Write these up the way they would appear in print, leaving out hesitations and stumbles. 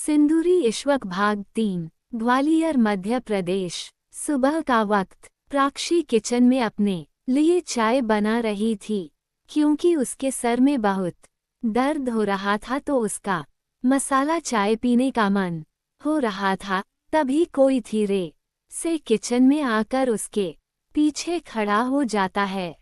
सिंदूरी इश्वक भाग 3। ग्वालियर मध्य प्रदेश। सुबह का वक्त। प्राक्षी किचन में अपने लिए चाय बना रही थी। क्योंकि उसके सर में बहुत दर्द हो रहा था तो उसका मसाला चाय पीने का मन हो रहा था। तभी कोई धीरे से किचन में आकर उसके पीछे खड़ा हो जाता है।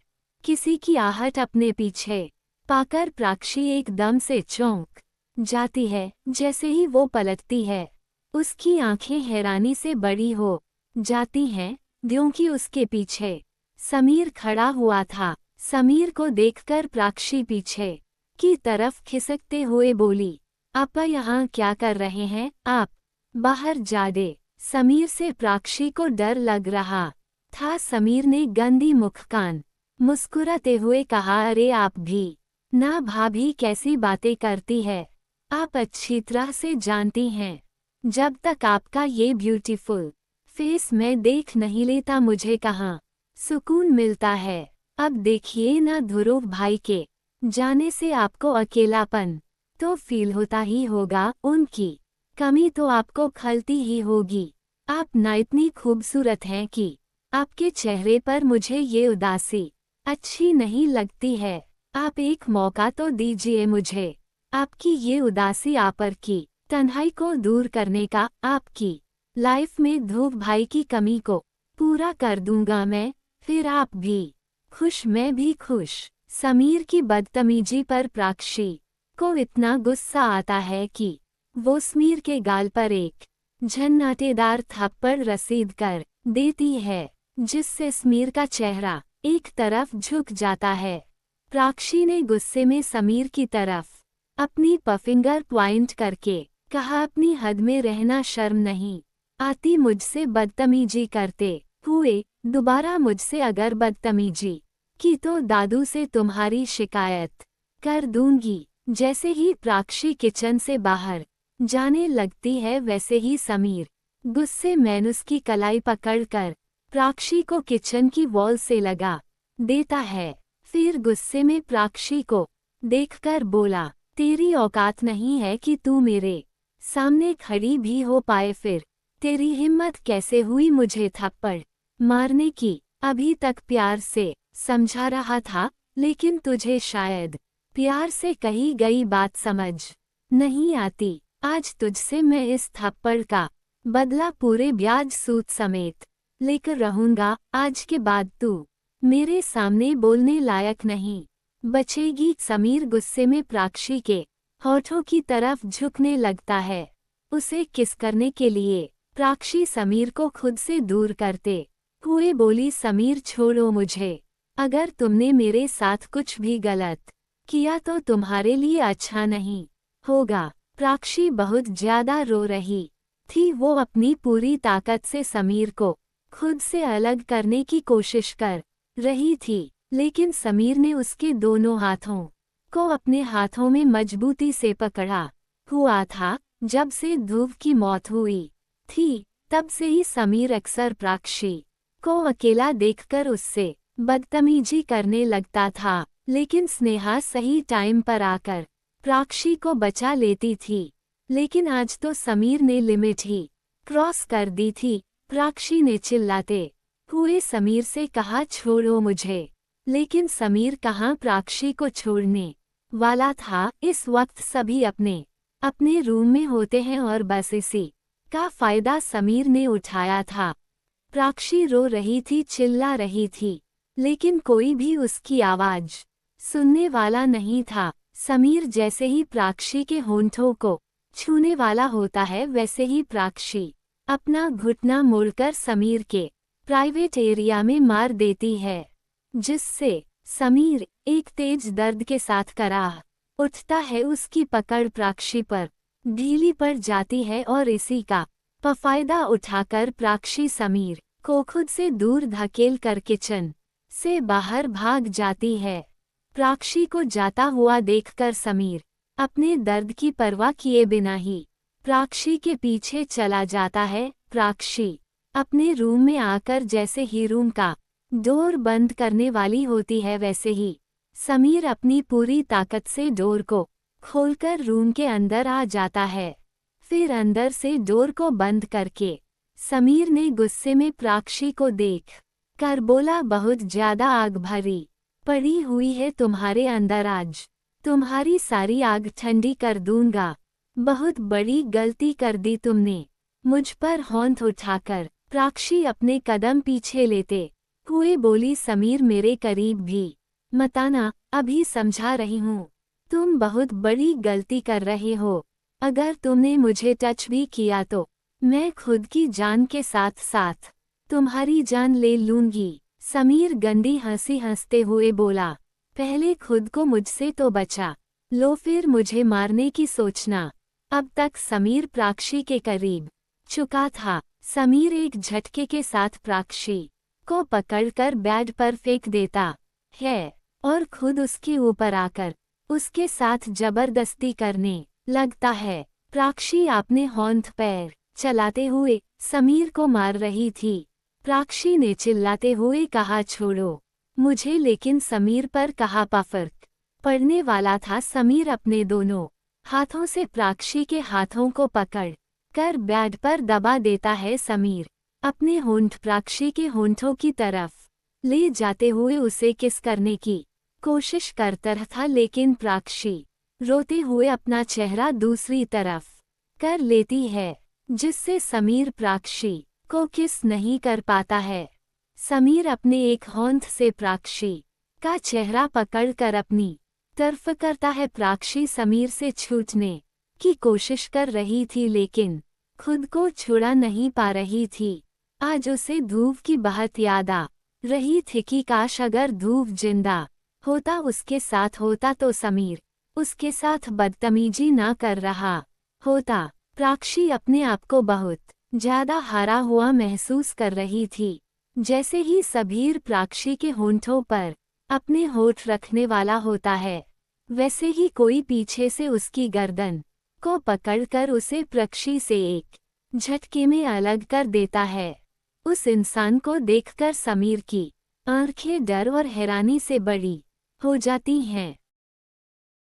किसी की आहट अपने पीछे पाकर प्राक्षी एकदम से चौंक जाती है। जैसे ही वो पलटती है उसकी आंखें हैरानी से बड़ी हो जाती हैं, क्योंकि उसके पीछे समीर खड़ा हुआ था। समीर को देखकर प्राक्षी पीछे की तरफ खिसकते हुए बोली, आपा यहाँ क्या कर रहे हैं? आप बाहर जा दे। समीर से प्राक्षी को डर लग रहा था। समीर ने गंदी मुस्कान मुस्कुराते हुए कहा, अरे आप भी ना भाभी कैसी बातें करती है। आप अच्छी तरह से जानती हैं, जब तक आपका ये ब्यूटीफुल फेस मैं देख नहीं लेता मुझे कहाँ सुकून मिलता है। अब देखिए ना, ध्रुव भाई के जाने से आपको अकेलापन तो फील होता ही होगा, उनकी कमी तो आपको खलती ही होगी। आप ना इतनी खूबसूरत हैं कि आपके चेहरे पर मुझे ये उदासी अच्छी नहीं लगती है। आप एक मौका तो दीजिए मुझे, आपकी ये उदासी आपर की तन्हाई को दूर करने का। आपकी लाइफ में ध्रुव भाई की कमी को पूरा कर दूंगा मैं, फिर आप भी खुश मैं भी खुश। समीर की बदतमीजी पर प्राक्षी को इतना गुस्सा आता है कि वो समीर के गाल पर एक झन्नाटेदार थप्पड़ रसीद कर देती है, जिससे समीर का चेहरा एक तरफ झुक जाता है। प्राक्षी ने गुस्से में समीर की तरफ अपनी फिंगर पॉइंट करके कहा, अपनी हद में रहना शर्म नहीं आती? मुझसे बदतमीजी करते हुए दोबारा मुझसे अगर बदतमीजी की तो दादू से तुम्हारी शिकायत कर दूंगी। जैसे ही प्राक्षी किचन से बाहर जाने लगती है, वैसे ही समीर गुस्से में उसकी कलाई पकड़कर प्राक्षी को किचन की वॉल से लगा देता है। फिर गुस्से में प्राक्षी को देखकर बोला, तेरी औकात नहीं है कि तू मेरे सामने खड़ी भी हो पाए, फिर तेरी हिम्मत कैसे हुई मुझे थप्पड़ मारने की? अभी तक प्यार से समझा रहा था, लेकिन तुझे शायद प्यार से कही गई बात समझ नहीं आती। आज तुझसे मैं इस थप्पड़ का बदला पूरे ब्याज सूद समेत लेकर रहूंगा। आज के बाद तू मेरे सामने बोलने लायक नहीं बचेगी। समीर गुस्से में प्राक्षी के होठों की तरफ झुकने लगता है। उसे किस करने के लिए प्राक्षी समीर को खुद से दूर करते हुए बोली, समीर छोड़ो मुझे। अगर तुमने मेरे साथ कुछ भी गलत किया तो तुम्हारे लिए अच्छा नहीं होगा। प्राक्षी बहुत ज्यादा रो रही थी। वो अपनी पूरी ताकत से समीर को खुद से अलग करने की कोशिश कर रही थी, लेकिन समीर ने उसके दोनों हाथों को अपने हाथों में मजबूती से पकड़ा हुआ था। जब से ध्रुव की मौत हुई थी, तब से ही समीर अक्सर प्राक्षी को अकेला देखकर उससे बदतमीजी करने लगता था, लेकिन स्नेहा सही टाइम पर आकर प्राक्षी को बचा लेती थी। लेकिन आज तो समीर ने लिमिट ही क्रॉस कर दी थी। प्राक्षी ने चिल्लाते हुए समीर से कहा, छोड़ो मुझे। लेकिन समीर कहाँ प्राक्षी को छोड़ने वाला था। इस वक्त सभी अपने अपने रूम में होते हैं और बस इसी का फायदा समीर ने उठाया था। प्राक्षी रो रही थी, चिल्ला रही थी, लेकिन कोई भी उसकी आवाज सुनने वाला नहीं था। समीर जैसे ही प्राक्षी के होंठों को छूने वाला होता है, वैसे ही प्राक्षी अपना घुटना मोड़कर समीर के प्राइवेट एरिया में मार देती है, जिससे समीर एक तेज दर्द के साथ कराह उठता है। उसकी पकड़ प्राक्षी पर ढीली पड़ जाती है और इसी का फायदा उठाकर प्राक्षी समीर को खुद से दूर धकेल कर किचन से बाहर भाग जाती है। प्राक्षी को जाता हुआ देखकर समीर अपने दर्द की परवाह किए बिना ही प्राक्षी के पीछे चला जाता है। प्राक्षी अपने रूम में आकर जैसे ही रूम का डोर बंद करने वाली होती है, वैसे ही समीर अपनी पूरी ताकत से डोर को खोलकर रूम के अंदर आ जाता है। फिर अंदर से डोर को बंद करके समीर ने गुस्से में प्राक्षी को देख कर बोला, बहुत ज्यादा आग भरी पड़ी हुई है तुम्हारे अंदर, आज तुम्हारी सारी आग ठंडी कर दूंगा। बहुत बड़ी गलती कर दी तुमने मुझ पर होंठ उठाकर। प्राक्षी अपने कदम पीछे लेते हुए बोली, समीर मेरे करीब भी मत आना, अभी समझा रही हूँ। तुम बहुत बड़ी गलती कर रहे हो। अगर तुमने मुझे टच भी किया तो मैं खुद की जान के साथ साथ तुम्हारी जान ले लूंगी। समीर गंदी हंसी हंसते हुए बोला, पहले खुद को मुझसे तो बचा लो, फिर मुझे मारने की सोचना। अब तक समीर प्राक्षी के करीब चुका था। समीर एक झटके के साथ प्राक्षी को पकड़कर बेड पर फेंक देता है और खुद उसके ऊपर आकर उसके साथ जबरदस्ती करने लगता है। प्राक्षी अपने होंठ पैर चलाते हुए समीर को मार रही थी। प्राक्षी ने चिल्लाते हुए कहा, छोड़ो मुझे, लेकिन समीर पर कहा फर्क पड़ने वाला था। समीर अपने दोनों हाथों से प्राक्षी के हाथों को पकड़ कर बेड पर दबा देता है। समीर अपने होंठ प्राक्षी के होंठों की तरफ ले जाते हुए उसे किस करने की कोशिश करता था, लेकिन प्राक्षी रोते हुए अपना चेहरा दूसरी तरफ कर लेती है, जिससे समीर प्राक्षी को किस नहीं कर पाता है। समीर अपने एक होंठ से प्राक्षी का चेहरा पकड़कर अपनी तरफ करता है। प्राक्षी समीर से छूटने की कोशिश कर रही थी, लेकिन खुद को छुड़ा नहीं पा रही थी। आज उसे धूप की बहुत याद आ रही थी कि काश अगर धूप जिंदा होता, उसके साथ होता तो समीर उसके साथ बदतमीजी ना कर रहा होता। प्राक्षी अपने आप को बहुत ज्यादा हारा हुआ महसूस कर रही थी। जैसे ही समीर प्राक्षी के होंठों पर अपने होठ रखने वाला होता है, वैसे ही कोई पीछे से उसकी गर्दन को पकड़कर उसे प्राक्षी से एक झटके में अलग कर देता है। उस इंसान को देखकर समीर की आंखें डर और हैरानी से बड़ी हो जाती हैं।